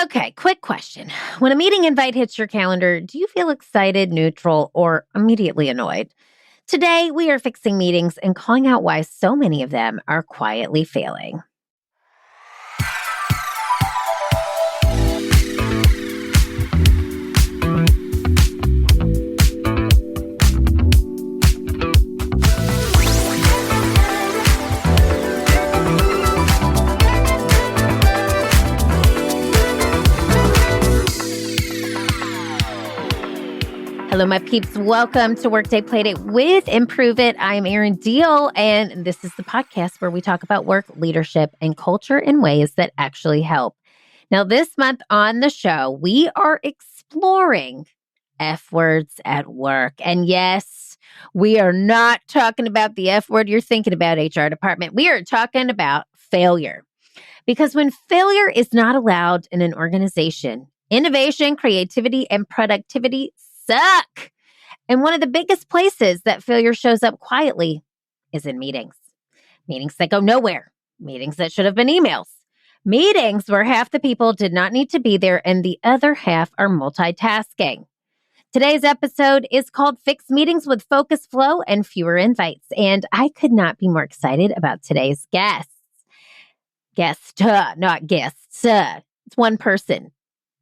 Okay, quick question. When a meeting invite hits your calendar, do you feel excited, neutral, or immediately annoyed? Today, we are fixing meetings and calling out why so many of them are quietly failing. Hello, my peeps. Welcome to Workday Playdate with Improve It. I'm Erin Deal, and this is the podcast where we talk about work, leadership, and culture in ways that actually help. Now, this month on the show, we are exploring F words at work. And yes, we are not talking about the F word you're thinking about, HR department. We are talking about failure. Because when failure is not allowed in an organization, innovation, creativity, and productivity suck. And one of the biggest places that failure shows up quietly is in meetings. Meetings that go nowhere. Meetings that should have been emails. Meetings where half the people did not need to be there and the other half are multitasking. Today's episode is called Fix Meetings with Focus, Flow, and Fewer Invites. And I could not be more excited about today's guests. Not guests. It's one person.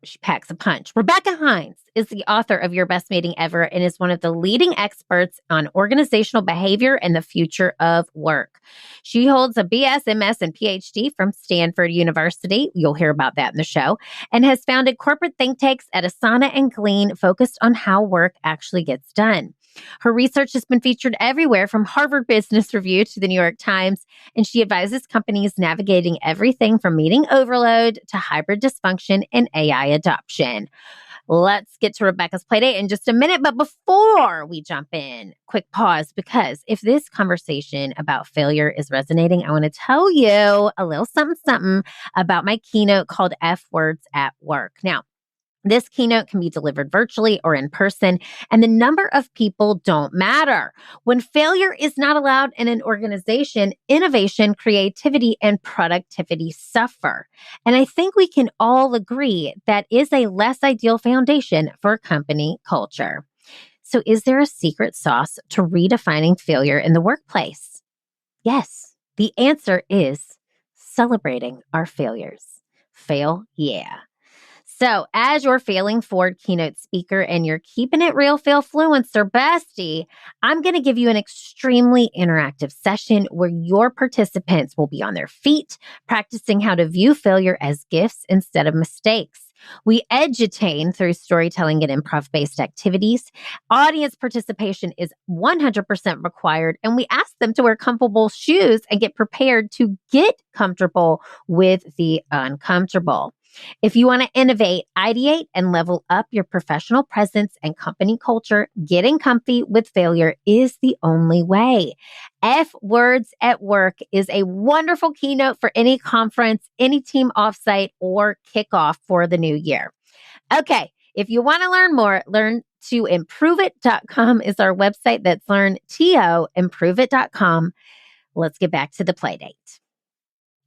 She packs a punch. Rebecca Hinds is the author of Your Best Meeting Ever and is one of the leading experts on organizational behavior and the future of work. She holds a BS, MS, and PhD from Stanford University. You'll hear about that in the show. And has founded corporate think tanks at Asana and Glean focused on how work actually gets done. Her research has been featured everywhere from Harvard Business Review to the New York Times, and she advises companies navigating everything from meeting overload to hybrid dysfunction and AI adoption. Let's get to Rebecca's Playdate in just a minute, but before we jump in, quick pause, because if this conversation about failure is resonating, I want to tell you a little something about my keynote called F Words at Work. Now, this keynote can be delivered virtually or in person, and the number of people don't matter. When failure is not allowed in an organization, innovation, creativity, and productivity suffer. And I think we can all agree that is a less ideal foundation for company culture. So is there a secret sauce to redefining failure in the workplace? Yes, the answer is celebrating our failures. Fail, yeah. So as your failing forward keynote speaker and your keeping it real failfluencer bestie, I'm going to give you an extremely interactive session where your participants will be on their feet, practicing how to view failure as gifts instead of mistakes. We edutain through storytelling and improv-based activities. Audience participation is 100% required, and we ask them to wear comfortable shoes and get prepared to get comfortable with the uncomfortable. If you want to innovate, ideate, and level up your professional presence and company culture, getting comfy with failure is the only way. F Words at Work is a wonderful keynote for any conference, any team offsite, or kickoff for the new year. Okay, if you want to learn more, learn to improveit.com is our website. That's improveit.com. Let's get back to the play date.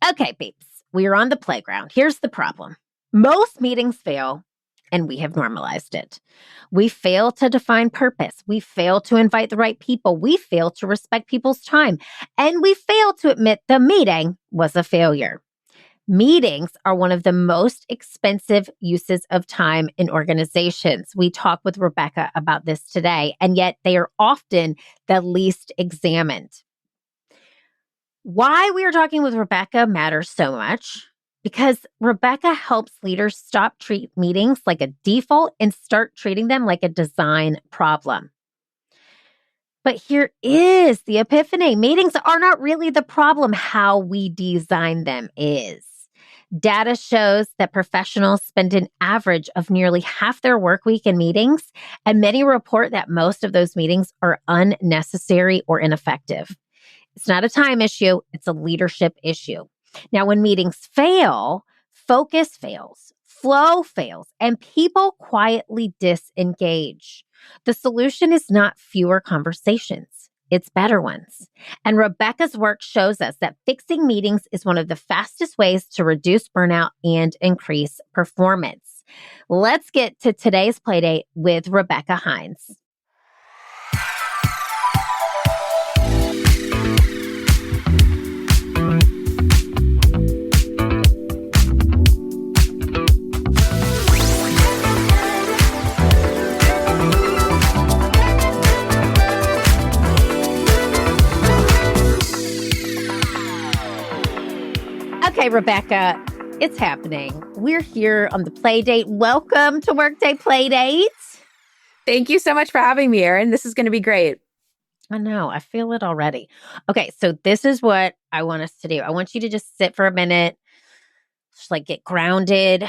Okay, peeps. We are on the playground. Here's the problem. Most meetings fail, and we have normalized it. We fail to define purpose. We fail to invite the right people. We fail to respect people's time. And we fail to admit the meeting was a failure. Meetings are one of the most expensive uses of time in organizations. We talk with Rebecca about this today, and yet they are often the least examined. Why we are talking with Rebecca matters so much because Rebecca helps leaders stop treat meetings like a default and start treating them like a design problem. But here is the epiphany. Meetings are not really the problem. How we design them is. Data shows that professionals spend an average of nearly half their work week in meetings, and many report that most of those meetings are unnecessary or ineffective. It's not a time issue, it's a leadership issue. Now, when meetings fail, focus fails, flow fails, and people quietly disengage. The solution is not fewer conversations. it's better ones. And Rebecca's work shows us that fixing meetings is one of the fastest ways to reduce burnout and increase performance. Let's get to today's Playdate with Rebecca Hinds. Okay, Rebecca, it's happening. We're here on the Playdate. Welcome to Workday Playdate. Thank you so much for having me, Erin. This is going to be great. I know. I feel it already. Okay, so this is what I want us to do. I want you to just sit for a minute, just like get grounded,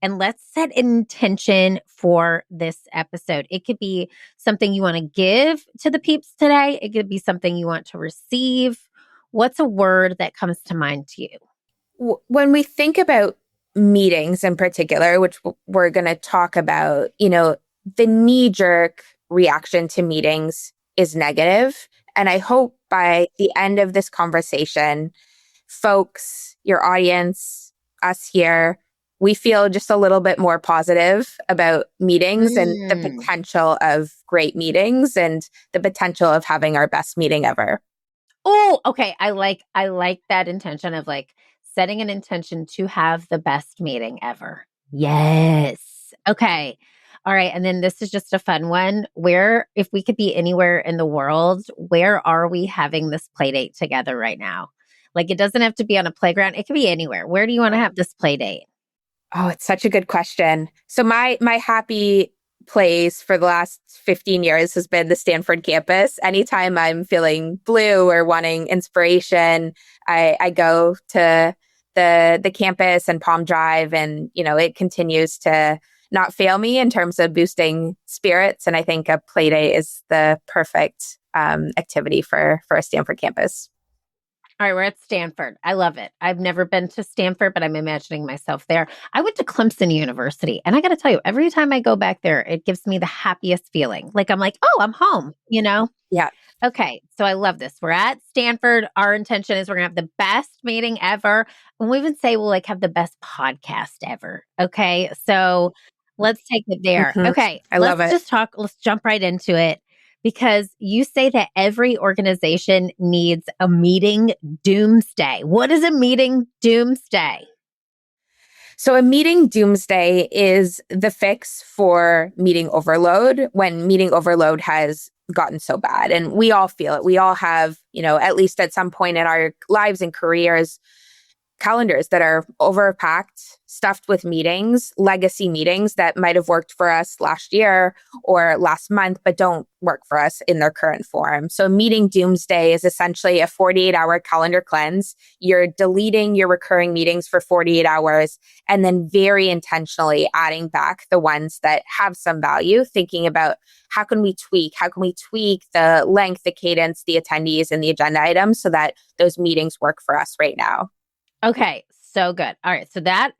and let's set an intention for this episode. It could be something you want to give to the peeps today. It could be something you want to receive. What's a word that comes to mind to you? When we think about meetings in particular, which we're going to talk about, the knee-jerk reaction to meetings is negative. And I hope by the end of this conversation, folks, your audience, us here, we feel just a little bit more positive about meetings and the potential of great meetings and the potential of having our best meeting ever. Oh, okay. I like that intention of like setting an intention to have the best meeting ever. Yes. Okay. All right. And then this is just a fun one. Where, if we could be anywhere in the world, where are we having this play date together right now? Like it doesn't have to be on a playground. It could be anywhere. Where do you want to have this play date? Oh, it's such a good question. So my happy place for the last 15 years has been the Stanford campus. Anytime I'm feeling blue or wanting inspiration, I go to the campus and Palm Drive, and it continues to not fail me in terms of boosting spirits. And I think a play day is the perfect activity for a Stanford campus. All right, we're at Stanford. I love it. I've never been to Stanford, but I'm imagining myself there. I went to Clemson University, and I got to tell you, every time I go back there, it gives me the happiest feeling. Like I'm like, oh, I'm home, Yeah. Okay, so I love this. We're at Stanford. Our intention is we're going to have the best meeting ever. And we even say we'll like have the best podcast ever. Okay, so let's take it there. Mm-hmm. Okay, I love it. Let's jump right into it. Because you say that every organization needs a meeting doomsday. What is a meeting doomsday? So a meeting doomsday is the fix for meeting overload when meeting overload has gotten so bad. And we all feel it. We all have, at least at some point in our lives and careers, calendars that are overpacked, stuffed with meetings, legacy meetings that might have worked for us last year or last month, but don't work for us in their current form. So meeting doomsday is essentially a 48-hour calendar cleanse. You're deleting your recurring meetings for 48 hours and then very intentionally adding back the ones that have some value, thinking about how can we tweak the length, the cadence, the attendees, and the agenda items so that those meetings work for us right now. Okay, so good. All right, so that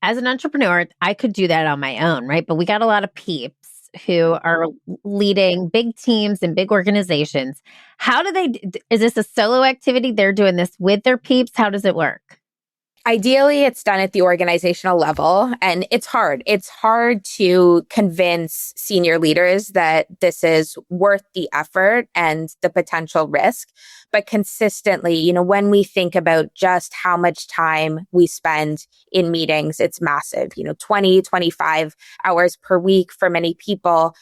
as an entrepreneur, I could do that on my own, right? But we got a lot of peeps who are leading big teams and big organizations. How do they, is this a solo activity? They're doing this with their peeps? How does it work? Ideally, it's done at the organizational level, and it's hard. It's hard to convince senior leaders that this is worth the effort and the potential risk. But consistently, when we think about just how much time we spend in meetings, it's massive, 20, 25 hours per week for many people.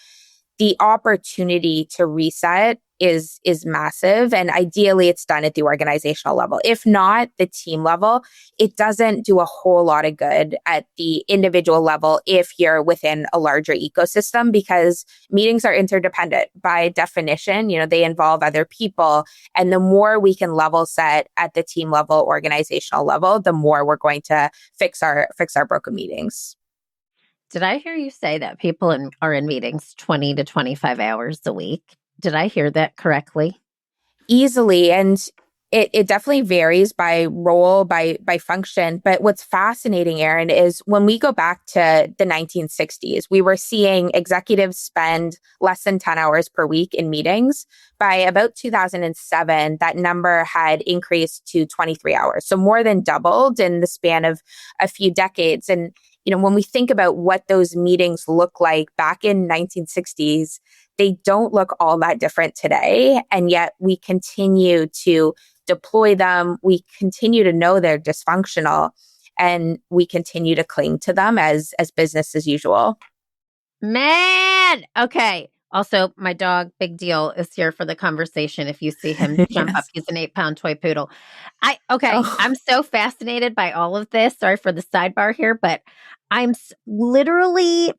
The opportunity to reset is massive. And ideally, it's done at the organizational level. If not, the team level, it doesn't do a whole lot of good at the individual level if you're within a larger ecosystem, because meetings are interdependent by definition. They involve other people. And the more we can level set at the team level, organizational level, the more we're going to fix our broken meetings. Did I hear you say that people are in meetings 20 to 25 hours a week? Did I hear that correctly? Easily. And It definitely varies by role, by function. But what's fascinating, Erin, is when we go back to the 1960s, we were seeing executives spend less than 10 hours per week in meetings. By about 2007, that number had increased to 23 hours. So more than doubled in the span of a few decades. And, when we think about what those meetings look like back in 1960s, they don't look all that different today. And yet we continue to deploy them. We continue to know they're dysfunctional, and we continue to cling to them as business as usual. Man. Okay. Also, my dog, Big Deal, is here for the conversation. If you see him jump up, Yes. he's an 8-pound toy poodle. Oh. I'm so fascinated by all of this. Sorry for the sidebar here, but I'm literally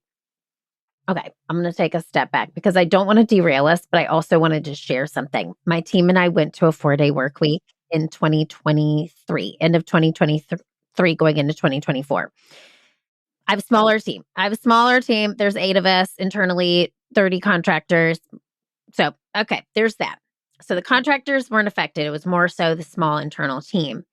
okay. I'm going to take a step back because I don't want to derail us, but I also wanted to share something. My team and I went to a 4-day work week in 2023, end of 2023, going into 2024. I have a smaller team. There's 8 of us internally, 30 contractors. So, okay, there's that. So the contractors weren't affected. It was more so the small internal team.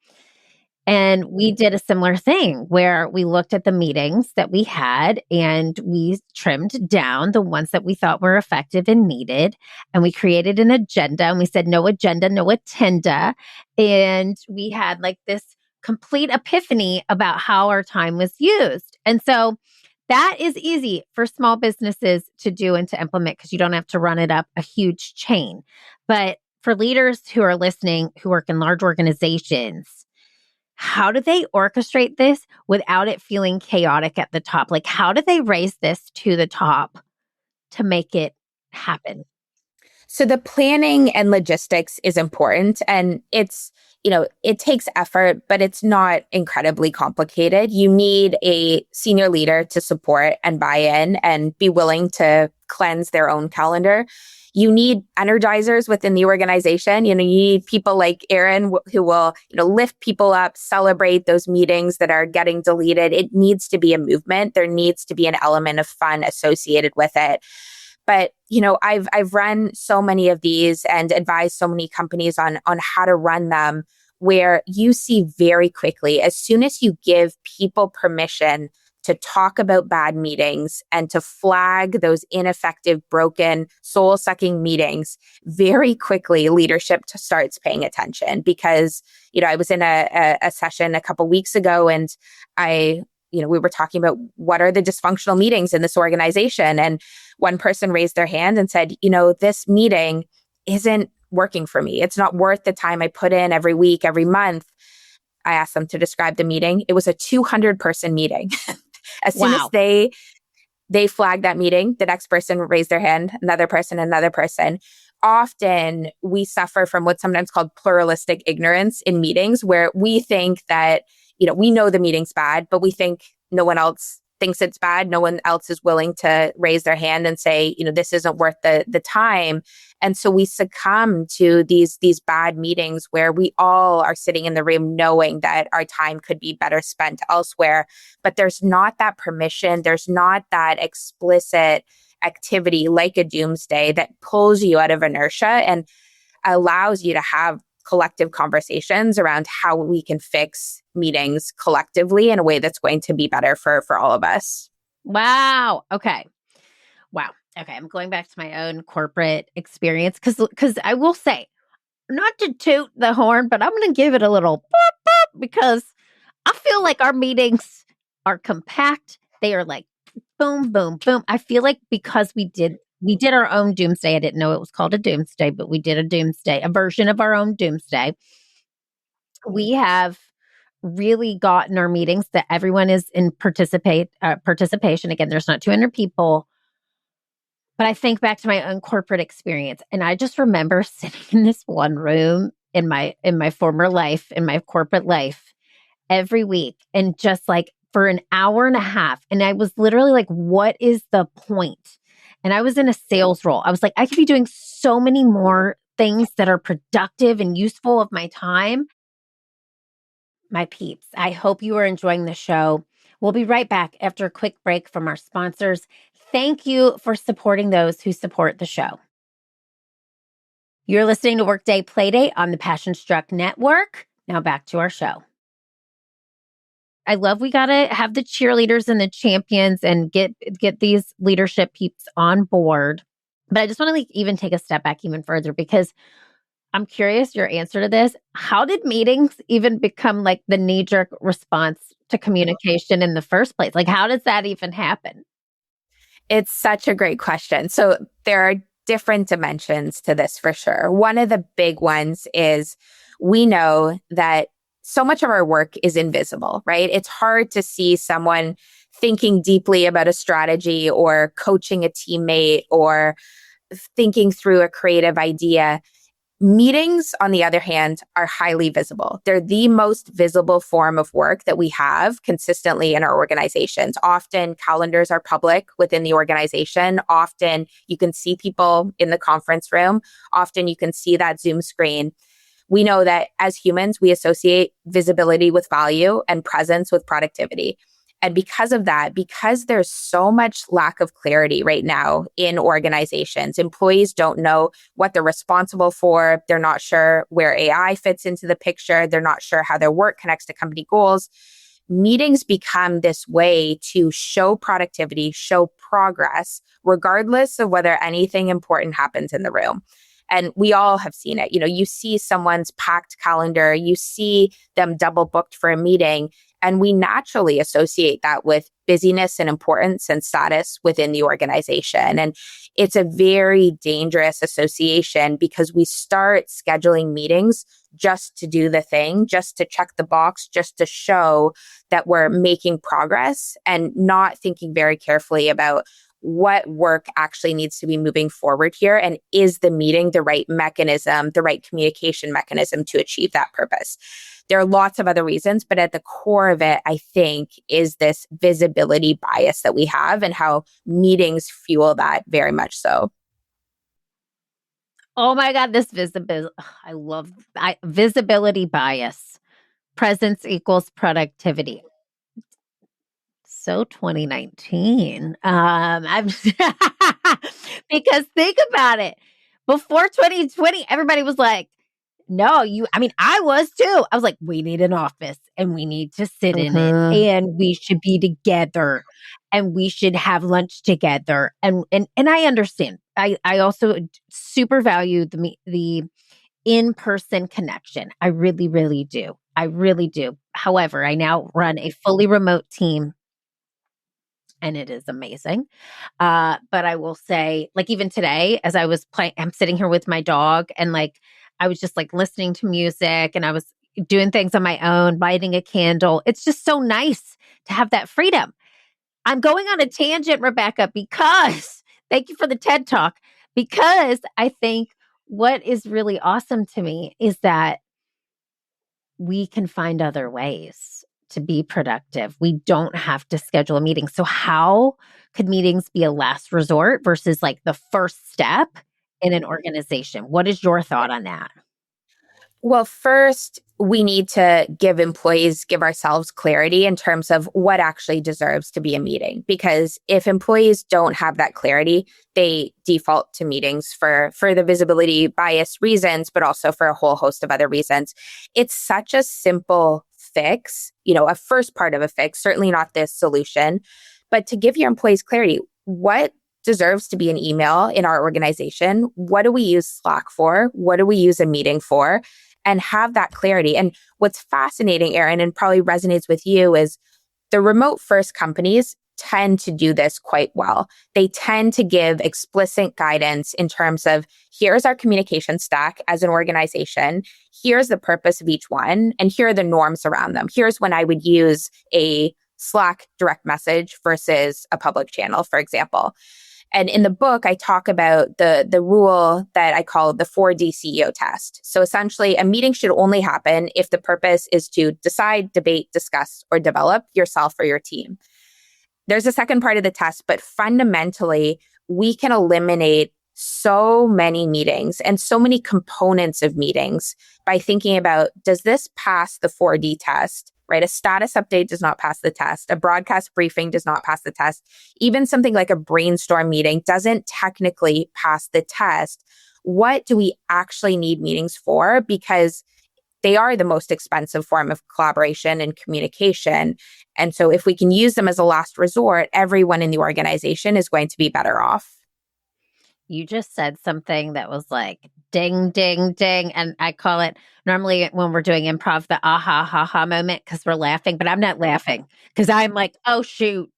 And we did a similar thing where we looked at the meetings that we had and we trimmed down the ones that we thought were effective and needed. And we created an agenda and we said, no agenda, no attenda. And we had like this complete epiphany about how our time was used. And so that is easy for small businesses to do and to implement because you don't have to run it up a huge chain. But for leaders who are listening, who work in large organizations, how do they orchestrate this without it feeling chaotic at the top? Like, how do they raise this to the top to make it happen? So the planning and logistics is important, and it takes effort, but it's not incredibly complicated. You need a senior leader to support and buy in and be willing to cleanse their own calendar. You need energizers within the organization. You need people like Erin who will, lift people up, celebrate those meetings that are getting deleted. It needs to be a movement. There needs to be an element of fun associated with it. But, I've run so many of these and advised so many companies on how to run them, where you see very quickly, as soon as you give people permission to talk about bad meetings and to flag those ineffective, broken, soul-sucking meetings, very quickly leadership starts paying attention. Because, I was in a session a couple weeks ago, and we were talking about what are the dysfunctional meetings in this organization. And one person raised their hand and said, this meeting isn't working for me. It's not worth the time I put in every week, every month. I asked them to describe the meeting. It was a 200-person meeting. As soon as they flagged that meeting, the next person raised their hand, another person. Often we suffer from what's sometimes called pluralistic ignorance in meetings, where we think that, we know the meeting's bad, but we think no one else thinks it's bad. No one else is willing to raise their hand and say, this isn't worth the time. And so we succumb to these bad meetings where we all are sitting in the room knowing that our time could be better spent elsewhere. But there's not that permission. There's not that explicit activity like a doomsday that pulls you out of inertia and allows you to have collective conversations around how we can fix meetings collectively in a way that's going to be better for all of us. Wow. Okay. Wow. Okay. I'm going back to my own corporate experience because I will say, not to toot the horn, but I'm going to give it a little boop, boop, because I feel like our meetings are compact. They are like boom, boom, boom. I feel like because we did our own doomsday. I didn't know it was called a doomsday, but we did a version of our own doomsday. We have really gotten our meetings that everyone is in participation. Again, there's not 200 people, but I think back to my own corporate experience, and I just remember sitting in this one room in my former life, in my corporate life, every week, and just like for an hour and a half, and I was literally like, "What is the point?" And I was in a sales role. I was like, I could be doing so many more things that are productive and useful of my time. My peeps, I hope you are enjoying the show. We'll be right back after a quick break from our sponsors. Thank you for supporting those who support the show. You're listening to Workday Playdate on the Passion Struck Network. Now back to our show. I love we got to have the cheerleaders and the champions and get these leadership peeps on board. But I just want to even take a step back even further because I'm curious your answer to this. How did meetings even become like the knee-jerk response to communication in the first place? Like, how does that even happen? It's such a great question. So there are different dimensions to this for sure. One of the big ones is we know that so much of our work is invisible, right? It's hard to see someone thinking deeply about a strategy or coaching a teammate or thinking through a creative idea. Meetings, on the other hand, are highly visible. They're the most visible form of work that we have consistently in our organizations. Often calendars are public within the organization. Often you can see people in the conference room. Often you can see that Zoom screen. We know that as humans, we associate visibility with value and presence with productivity. And because of that, because there's so much lack of clarity right now in organizations, employees don't know what they're responsible for. They're not sure where AI fits into the picture. They're not sure how their work connects to company goals. Meetings become this way to show productivity, show progress, regardless of whether anything important happens in the room. And we all have seen it. You see someone's packed calendar, you see them double booked for a meeting, and we naturally associate that with busyness and importance and status within the organization. And it's a very dangerous association because we start scheduling meetings just to do the thing, just to check the box, just to show that we're making progress and not thinking very carefully about what work actually needs to be moving forward here. And is the meeting the right mechanism, the right communication mechanism to achieve that purpose? There are lots of other reasons, but at the core of it, I think, is this visibility bias that we have and how meetings fuel that very much so. Oh my God, this visibility. I love visibility bias. Presence equals productivity. So 2019. I'm because think about it. Before 2020, everybody was like, no, I was too. I was like, we need an office and we need to sit in it and we should be together and we should have lunch together. And I understand. I also super value the in-person connection. I really, really do. I really do. However, I now run a fully remote team and it is amazing. But I will say, like, even today, as I was playing, I'm sitting here with my dog and like, I was just like listening to music and I was doing things on my own, lighting a candle. It's just so nice to have that freedom. I'm going on a tangent, Rebecca, because thank you for the TED Talk, because I think what is really awesome to me is that we can find other ways to be productive. We don't have to schedule a meeting. So how could meetings be a last resort versus like the first step in an organization? What is your thought on that? Well, first, we need to give ourselves clarity in terms of what actually deserves to be a meeting. Because if employees don't have that clarity, they default to meetings for the visibility bias reasons, but also for a whole host of other reasons. It's such a simple fix, a first part of a fix, certainly not this solution, but to give your employees clarity, what deserves to be an email in our organization? What do we use Slack for? What do we use a meeting for? And have that clarity. And what's fascinating, Erin, and probably resonates with you is the remote first companies tend to do this quite well. They tend to give explicit guidance in terms of here's our communication stack as an organization. Here's the purpose of each one. And here are the norms around them. Here's when I would use a Slack direct message versus a public channel, for example. And in the book, I talk about the rule that I call the 4D CEO test. So essentially, a meeting should only happen if the purpose is to decide, debate, discuss, or develop yourself or your team. There's a second part of the test, but fundamentally, we can eliminate so many meetings and so many components of meetings by thinking about, does this pass the 4D test? Right? A status update does not pass the test. A broadcast briefing does not pass the test. Even something like a brainstorm meeting doesn't technically pass the test what do we actually need meetings for? Because they are the most expensive form of collaboration and communication. And so if we can use them as a last resort, everyone in the organization is going to be better off. You just said something that was like ding, ding, ding. And I call it normally when we're doing improv, the aha, ha, ha moment because we're laughing, but I'm not laughing because I'm like, oh, shoot.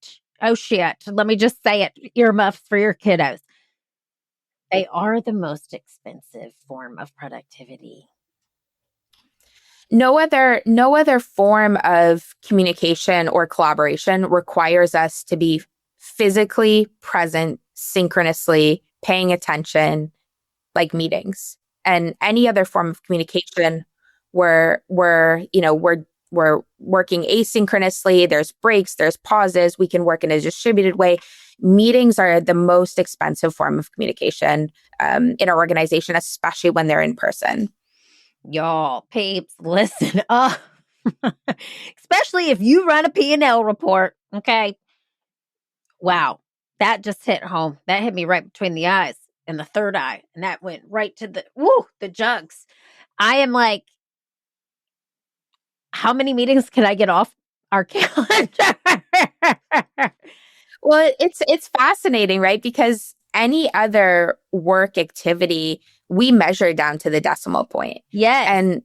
Oh, shit. Let me just say it. Earmuffs for your kiddos. They are the most expensive form of productivity. No other form of communication or collaboration requires us to be physically present, synchronously paying attention, like meetings. And any other form of communication we're working asynchronously. There's breaks, there's pauses. We can work in a distributed way. Meetings are the most expensive form of communication in our organization, especially when they're in person. Y'all, peeps, listen up. Especially if you run a P&L report, okay? Wow, that just hit home. That hit me right between the eyes and the third eye, and that went right to the jugs. I am like, how many meetings can I get off our calendar? Well, it's fascinating, right? Because any other work activity, we measure down to the decimal point. Yes. And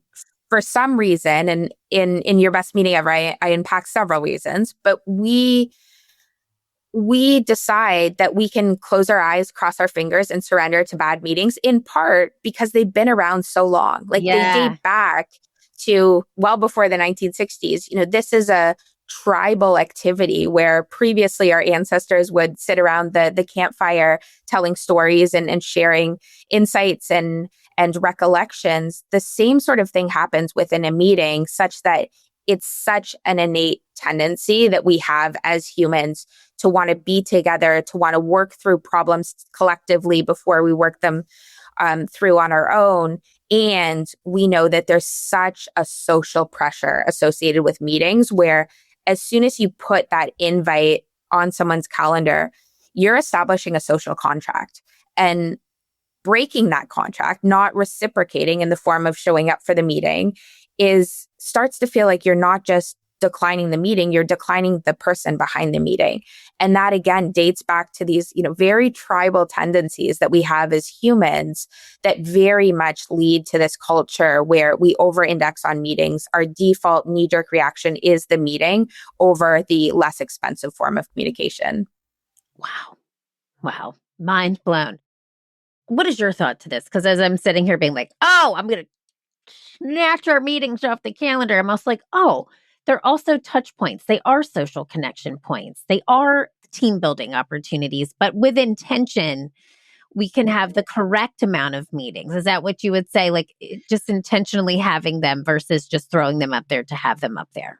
for some reason, and in your best meeting ever, I unpack several reasons, but we decide that we can close our eyes, cross our fingers, and surrender to bad meetings, in part because they've been around so long. Like they date back to well before the 1960s. This is a tribal activity where previously our ancestors would sit around the campfire telling stories and sharing insights and recollections. The same sort of thing happens within a meeting, such that it's such an innate tendency that we have as humans to want to be together, to want to work through problems collectively before we work them through on our own. And we know that there's such a social pressure associated with meetings where as soon as you put that invite on someone's calendar, you're establishing a social contract. And breaking that contract, not reciprocating in the form of showing up for the meeting, starts to feel like you're not just declining the meeting, you're declining the person behind the meeting. And that again dates back to these, very tribal tendencies that we have as humans that very much lead to this culture where we over-index on meetings. Our default knee-jerk reaction is the meeting over the less expensive form of communication. Wow. Mind blown. What is your thought to this? Because as I'm sitting here being like, oh, I'm going to snatch our meetings off the calendar, I'm also like, oh, they're also touch points. They are social connection points. They are team building opportunities, but with intention, we can have the correct amount of meetings. Is that what you would say? Like just intentionally having them versus just throwing them up there to have them up there?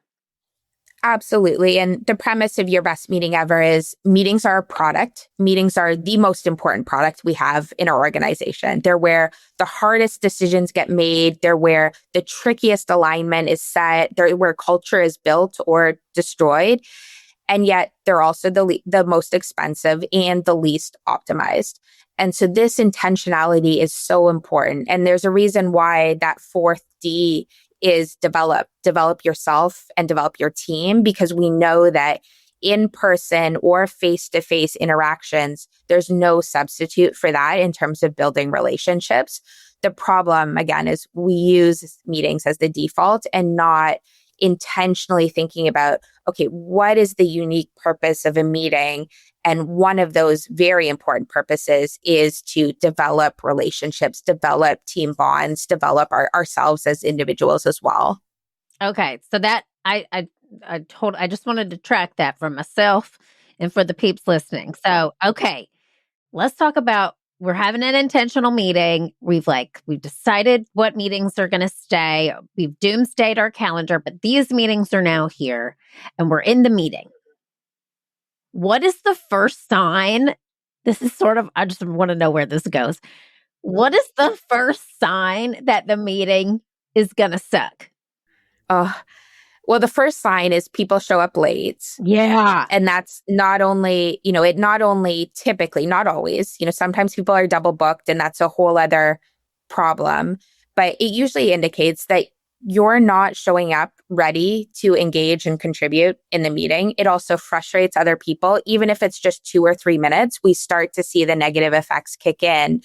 Absolutely. And the premise of your best meeting ever is meetings are a product. Meetings are the most important product we have in our organization. They're where the hardest decisions get made. They're where the trickiest alignment is set. They're where culture is built or destroyed. And yet they're also the most expensive and the least optimized. And so this intentionality is so important. And there's a reason why that fourth D is develop yourself and develop your team, because we know that in-person or face-to-face interactions, there's no substitute for that in terms of building relationships. The problem, again, is we use meetings as the default and not intentionally thinking about, okay, what is the unique purpose of a meeting? And one of those very important purposes is to develop relationships, develop team bonds, develop ourselves as individuals as well. Okay. So that I just wanted to track that for myself and for the peeps listening. So, okay, let's talk about, we're having an intentional meeting. We've decided what meetings are going to stay. We've doomsdayed our calendar, but these meetings are now here and we're in the meeting. What is the first sign? This is I just want to know where this goes. What is the first sign that the meeting is going to suck? Oh, Well, the first sign is people show up late. Yeah. And that's not only, it not only typically, not always, sometimes people are double booked and that's a whole other problem, but it usually indicates that you're not showing up ready to engage and contribute in the meeting. It also frustrates other people. Even if it's just 2 or 3 minutes, we start to see the negative effects kick in.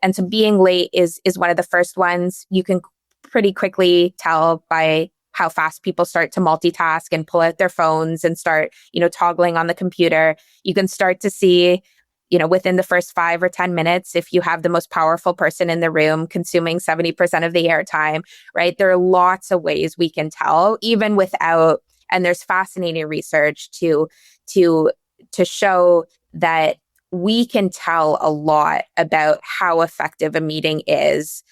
And so being late is one of the first ones. You can pretty quickly tell by how fast people start to multitask and pull out their phones and start, toggling on the computer. You can start to see, within the first 5 or 10 minutes, if you have the most powerful person in the room consuming 70% of the airtime, right? There are lots of ways we can tell, even without, and there's fascinating research to show that we can tell a lot about how effective a meeting is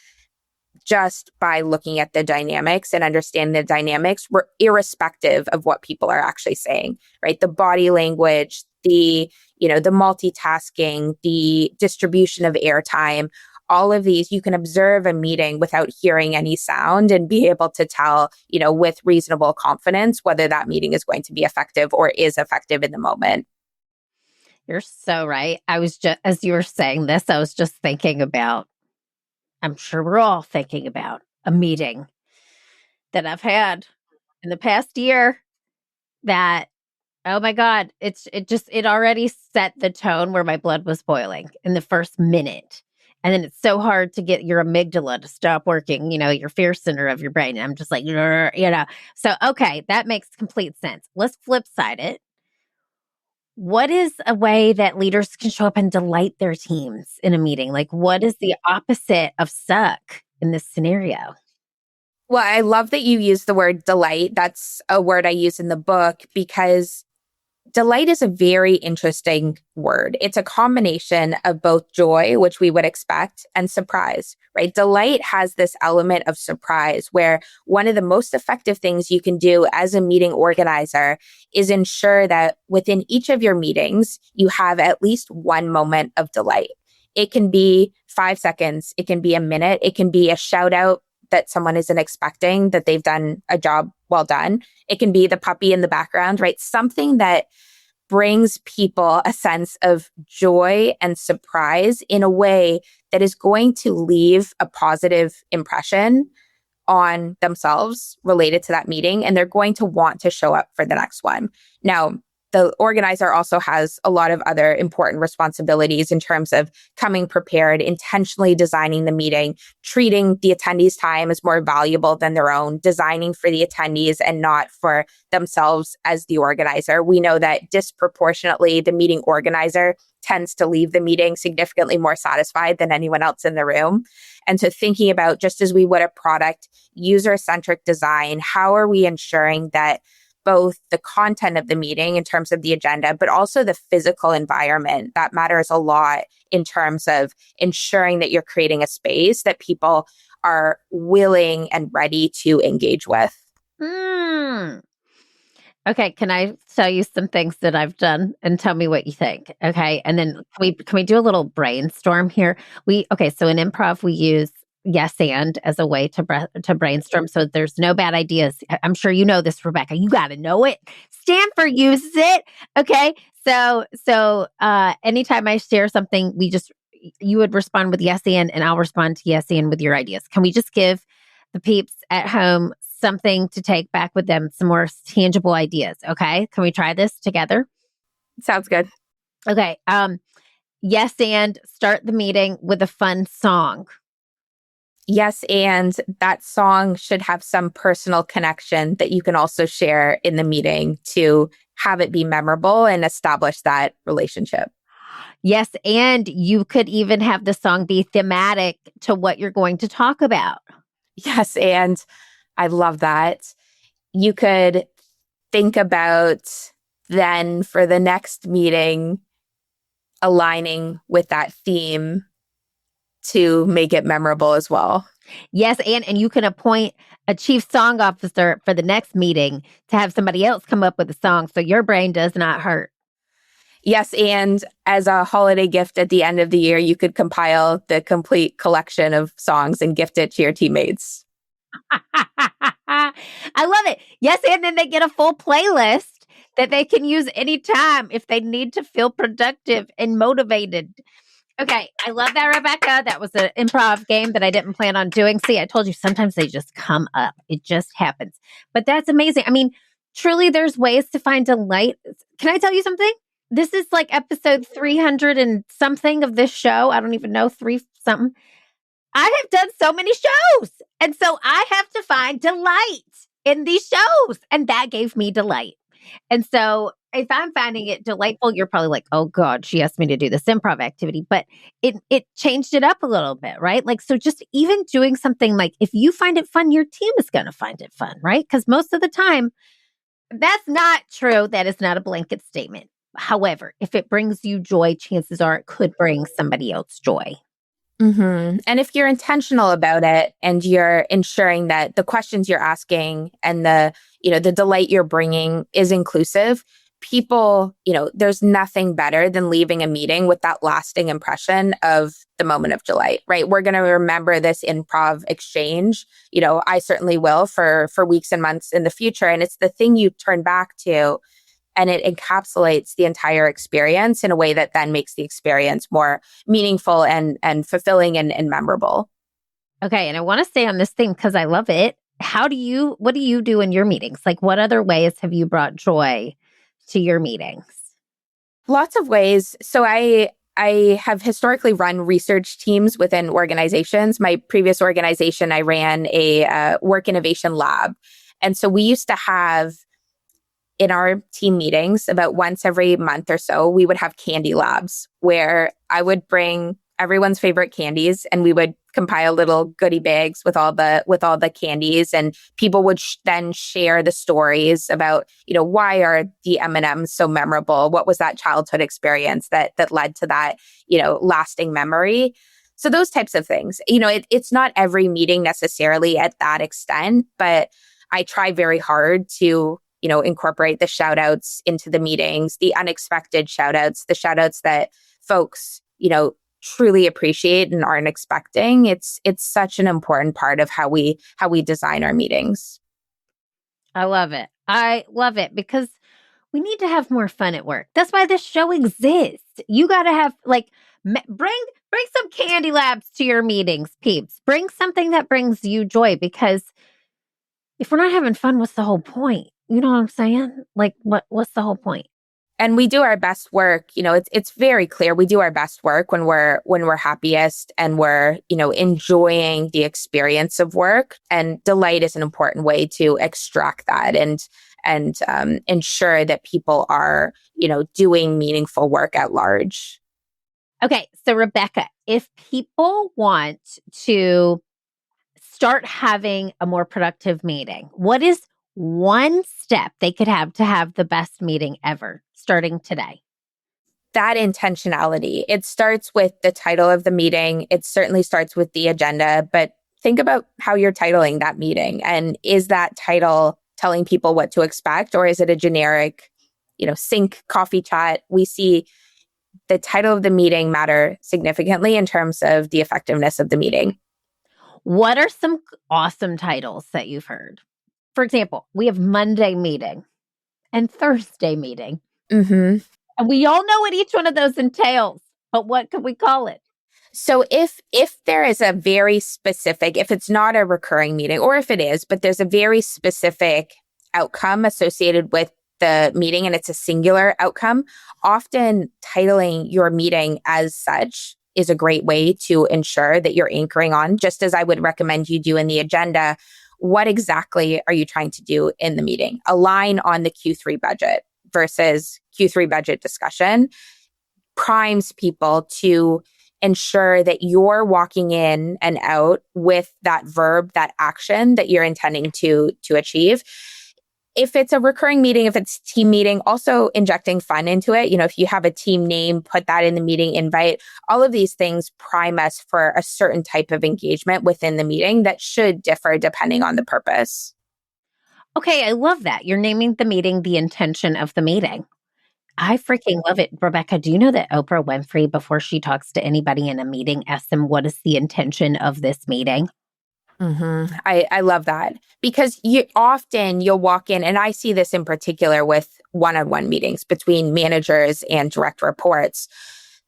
just by looking at the dynamics and understanding the dynamics, irrespective of what people are actually saying, right? The body language, the multitasking, the distribution of airtime, all of these, you can observe a meeting without hearing any sound and be able to tell, with reasonable confidence whether that meeting is going to be effective or is effective in the moment. You're so right. I was just, as you were saying this, I was just thinking about, I'm sure we're all thinking about a meeting that I've had in the past year that, oh my God, it already set the tone where my blood was boiling in the first minute. And then it's so hard to get your amygdala to stop working, your fear center of your brain. And I'm just like, So, okay, that makes complete sense. Let's flip side it. What is a way that leaders can show up and delight their teams in a meeting? Like, what is the opposite of suck in this scenario? Well, I love that you use the word delight. That's a word I use in the book because delight is a very interesting word. It's a combination of both joy, which we would expect, and surprise, right? Delight has this element of surprise where one of the most effective things you can do as a meeting organizer is ensure that within each of your meetings, you have at least one moment of delight. It can be 5 seconds. It can be a minute. It can be a shout out that someone isn't expecting, that they've done a job well done. It can be the puppy in the background, right? Something that brings people a sense of joy and surprise in a way that is going to leave a positive impression on themselves related to that meeting. And they're going to want to show up for the next one. Now, the organizer also has a lot of other important responsibilities in terms of coming prepared, intentionally designing the meeting, treating the attendees' time as more valuable than their own, designing for the attendees and not for themselves as the organizer. We know that disproportionately, the meeting organizer tends to leave the meeting significantly more satisfied than anyone else in the room. And so thinking about, just as we would a product, user-centric design, how are we ensuring that both the content of the meeting in terms of the agenda, but also the physical environment that matters a lot in terms of ensuring that you're creating a space that people are willing and ready to engage with. Okay, can I tell you some things that I've done and tell me what you think? Okay, and then can we do a little brainstorm here? So in improv we use yes and as a way to brainstorm, so there's no bad ideas. I'm sure you know this, Rebecca. You got to know it. Stanford uses it. Okay, so anytime I share something, you would respond with yes and I'll respond to yes and with your ideas. Can we just give the peeps at home something to take back with them, some more tangible ideas? Okay, can we try this together? Sounds good. Okay. Yes, and start the meeting with a fun song. Yes, and that song should have some personal connection that you can also share in the meeting to have it be memorable and establish that relationship. Yes, and you could even have the song be thematic to what you're going to talk about. Yes, and I love that. You could think about then for the next meeting aligning with that theme to make it memorable as well. Yes, and you can appoint a chief song officer for the next meeting to have somebody else come up with a song so your brain does not hurt. Yes, and as a holiday gift at the end of the year, you could compile the complete collection of songs and gift it to your teammates. I love it. Yes, and then they get a full playlist that they can use anytime if they need to feel productive and motivated. Okay, I love that, Rebecca. That was an improv game that I didn't plan on doing. See, I told you sometimes they just come up. It just happens. But that's amazing. I mean, truly, there's ways to find delight. Can I tell you something? This is like episode 300 and something of this show. I don't even know, 3 something. I have done so many shows. And so I have to find delight in these shows. And that gave me delight. And so if I'm finding it delightful, you're probably like, oh God, she asked me to do this improv activity. But it changed it up a little bit, right? Like, so just even doing something like if you find it fun, your team is going to find it fun, right? Because most of the time, that's not true. That is not a blanket statement. However, if it brings you joy, chances are it could bring somebody else joy. Mm-hmm. And if you're intentional about it and you're ensuring that the questions you're asking and the delight you're bringing is inclusive, people, there's nothing better than leaving a meeting with that lasting impression of the moment of delight, right? We're going to remember this improv exchange. I certainly will for weeks and months in the future. And it's the thing you turn back to, and it encapsulates the entire experience in a way that then makes the experience more meaningful and fulfilling and memorable. Okay. And I want to stay on this theme because I love it. What do you do in your meetings? Like, what other ways have you brought joy to your meetings? Lots of ways. So I have historically run research teams within organizations. My previous organization, I ran a work innovation lab. And so we used to have in our team meetings about once every month or so, we would have candy labs where I would bring everyone's favorite candies and we would compile little goodie bags with all the candies, and people would then share the stories about, why are the M&Ms so memorable? What was that childhood experience that led to that, lasting memory? So those types of things, it's not every meeting necessarily at that extent, but I try very hard to incorporate the shout outs into the meetings, the unexpected shout outs, the shout outs that folks, truly appreciate and aren't expecting. It's such an important part of how we design our meetings. I love it. I love it because we need to have more fun at work. That's why this show exists. You got to have bring some candy labs to your meetings, peeps. Bring something that brings you joy, because if we're not having fun, what's the whole point? You know what I'm saying? Like, what's the whole point? And we do our best work. It's very clear. We do our best work when we're happiest and we're, enjoying the experience of work. And delight is an important way to extract that and ensure that people are, doing meaningful work at large. Okay. So Rebecca, if people want to start having a more productive meeting, what is one step they could have to have the best meeting ever starting today? That intentionality. It starts with the title of the meeting. It certainly starts with the agenda, but think about how you're titling that meeting. And is that title telling people what to expect, or is it a generic, sync coffee chat? We see the title of the meeting matter significantly in terms of the effectiveness of the meeting. What are some awesome titles that you've heard? For example, we have Monday meeting and Thursday meeting. Mm-hmm. And we all know what each one of those entails, but what could we call it? So if there is a very specific, if it's not a recurring meeting, or if it is, but there's a very specific outcome associated with the meeting and it's a singular outcome, often titling your meeting as such is a great way to ensure that you're anchoring on, just as I would recommend you do in the agenda. What exactly are you trying to do in the meeting? Align on the Q3 budget versus Q3 budget discussion primes people to ensure that you're walking in and out with that verb, that action that you're intending to achieve. If it's a recurring meeting, if it's a team meeting, also injecting fun into it. If you have a team name, put that in the meeting invite. All of these things prime us for a certain type of engagement within the meeting that should differ depending on the purpose. Okay, I love that. You're naming the meeting the intention of the meeting. I freaking love it. Rebecca, do you know that Oprah Winfrey, before she talks to anybody in a meeting, asks them, what is the intention of this meeting? I love that because you'll walk in, and I see this in particular with one-on-one meetings between managers and direct reports.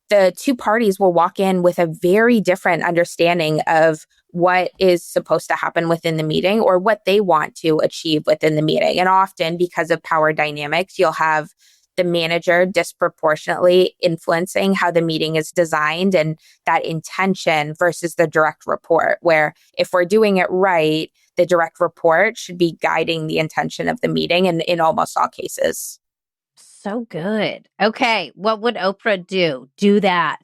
The two parties will walk in with a very different understanding of what is supposed to happen within the meeting or what they want to achieve within the meeting. And often, because of power dynamics, you'll have the manager disproportionately influencing how the meeting is designed and that intention versus the direct report, where if we're doing it right, the direct report should be guiding the intention of the meeting in almost all cases. So good. Okay. What would Oprah do? Do that.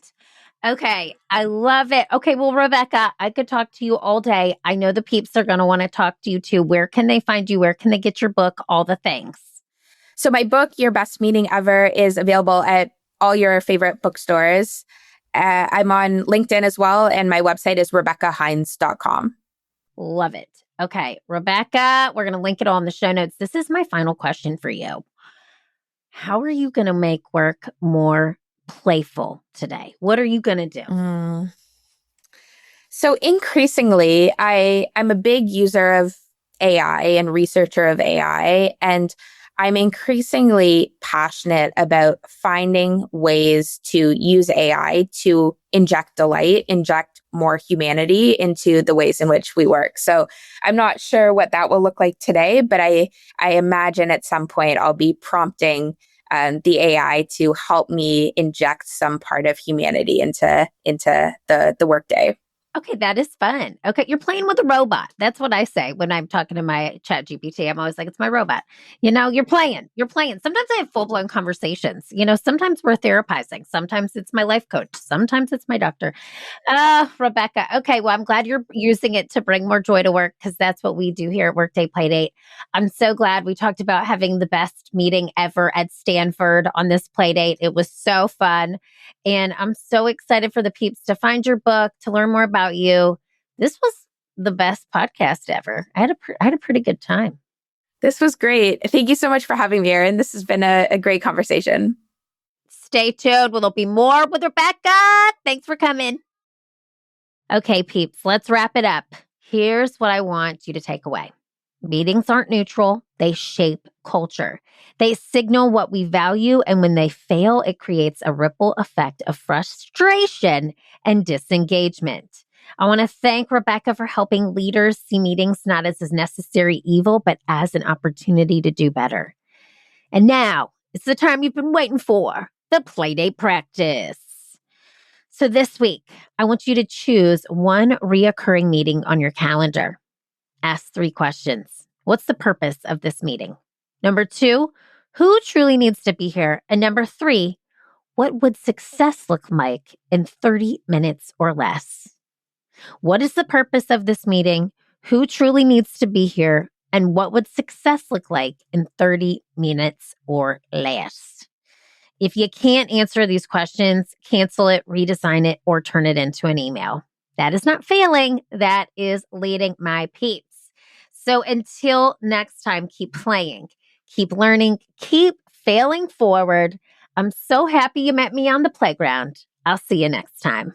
Okay. I love it. Okay. Well, Rebecca, I could talk to you all day. I know the peeps are going to want to talk to you too. Where can they find you? Where can they get your book? All the things. So my book, Your Best Meeting Ever, is available at all your favorite bookstores. I'm on LinkedIn as well, and my website is RebeccaHinds.com. Love it. Okay, Rebecca, we're going to link it all in the show notes. This is my final question for you. How are you going to make work more playful today? What are you going to do? So increasingly, I'm a big user of AI and researcher of AI, and I'm increasingly passionate about finding ways to use AI to inject delight, inject more humanity into the ways in which we work. So I'm not sure what that will look like today, but I imagine at some point I'll be prompting the AI to help me inject some part of humanity into the workday. Okay, that is fun. Okay, you're playing with a robot. That's what I say when I'm talking to my chat GPT. I'm always like, it's my robot. You're playing. You're playing. Sometimes I have full-blown conversations. Sometimes we're therapizing. Sometimes it's my life coach. Sometimes it's my doctor. Rebecca. Okay, well, I'm glad you're using it to bring more joy to work because that's what we do here at Workday Playdate. I'm so glad we talked about having the best meeting ever at Stanford on this Playdate. It was so fun. And I'm so excited for the peeps to find your book, to learn more about you. This was the best podcast ever. I had a pretty good time. This was great. Thank you so much for having me, Erin. This has been a great conversation. Stay tuned. There'll be more with Rebecca. Thanks for coming. Okay, peeps, let's wrap it up. Here's what I want you to take away. Meetings aren't neutral. They shape culture. They signal what we value, and when they fail, it creates a ripple effect of frustration and disengagement. I want to thank Rebecca for helping leaders see meetings not as a necessary evil, but as an opportunity to do better. And now, it's the time you've been waiting for, the Playdate practice. So this week, I want you to choose one reoccurring meeting on your calendar. Ask 3 questions. What's the purpose of this meeting? Number 2, who truly needs to be here? And number 3, what would success look like in 30 minutes or less? What is the purpose of this meeting? Who truly needs to be here? And what would success look like in 30 minutes or less? If you can't answer these questions, cancel it, redesign it, or turn it into an email. That is not failing. That is leading my peeps. So until next time, keep playing, keep learning, keep failing forward. I'm so happy you met me on the playground. I'll see you next time.